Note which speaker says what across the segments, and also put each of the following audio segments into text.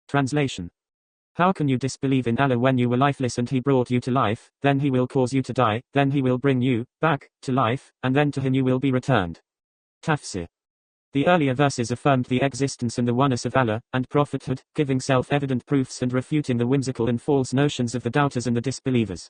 Speaker 1: Translation. How can you disbelieve in Allah when you were lifeless and He brought you to life, then He will cause you to die, then He will bring you back to life, and then to Him you will be returned. Tafsir. The earlier verses affirmed the existence and the oneness of Allah, and prophethood, giving self-evident proofs and refuting the whimsical and false notions of the doubters and the disbelievers.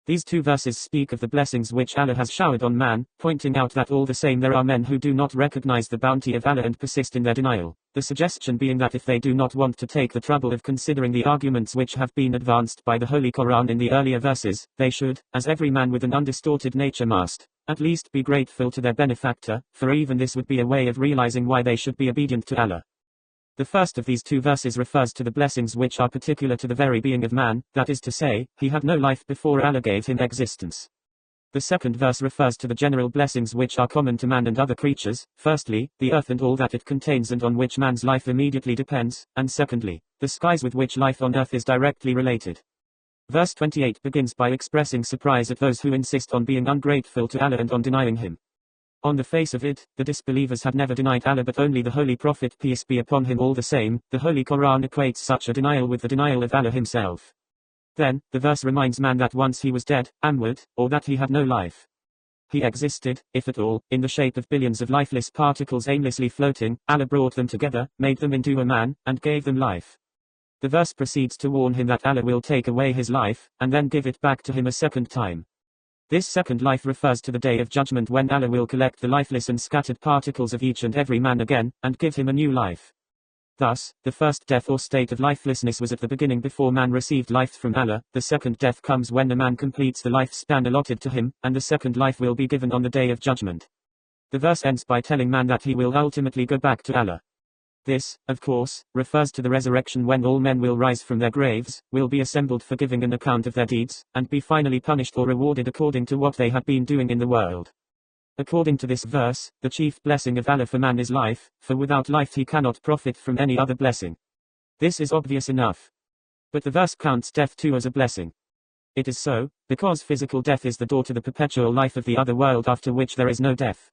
Speaker 1: These two verses speak of the blessings which Allah has showered on man, pointing out that all the same there are men who do not recognize the bounty of Allah and persist in their denial, the suggestion being that if they do not want to take the trouble of considering the arguments which have been advanced by the Holy Quran in the earlier verses, they should, as every man with an undistorted nature must, at least be grateful to their benefactor, for even this would be a way of realizing why they should be obedient to Allah. The first of these two verses refers to the blessings which are particular to the very being of man, that is to say, he had no life before Allah gave him existence. The second verse refers to the general blessings which are common to man and other creatures, firstly, the earth and all that it contains and on which man's life immediately depends, and secondly, the skies with which life on earth is directly related. Verse 28 begins by expressing surprise at those who insist on being ungrateful to Allah and on denying Him. On the face of it, the disbelievers had never denied Allah but only the Holy Prophet peace be upon him. All the same, the Holy Quran equates such a denial with the denial of Allah Himself. Then, the verse reminds man that once he was dead, amwad, or that he had no life. He existed, if at all, in the shape of billions of lifeless particles aimlessly floating. Allah brought them together, made them into a man, and gave them life. The verse proceeds to warn him that Allah will take away his life, and then give it back to him a second time. This second life refers to the day of judgment when Allah will collect the lifeless and scattered particles of each and every man again, and give him a new life. Thus, the first death or state of lifelessness was at the beginning before man received life from Allah, the second death comes when a man completes the lifespan allotted to him, and the second life will be given on the day of judgment. The verse ends by telling man that he will ultimately go back to Allah. This, of course, refers to the resurrection when all men will rise from their graves, will be assembled for giving an account of their deeds, and be finally punished or rewarded according to what they had been doing in the world. According to this verse, the chief blessing of Allah for man is life, for without life he cannot profit from any other blessing. This is obvious enough. But the verse counts death too as a blessing. It is so, because physical death is the door to the perpetual life of the other world after which there is no death.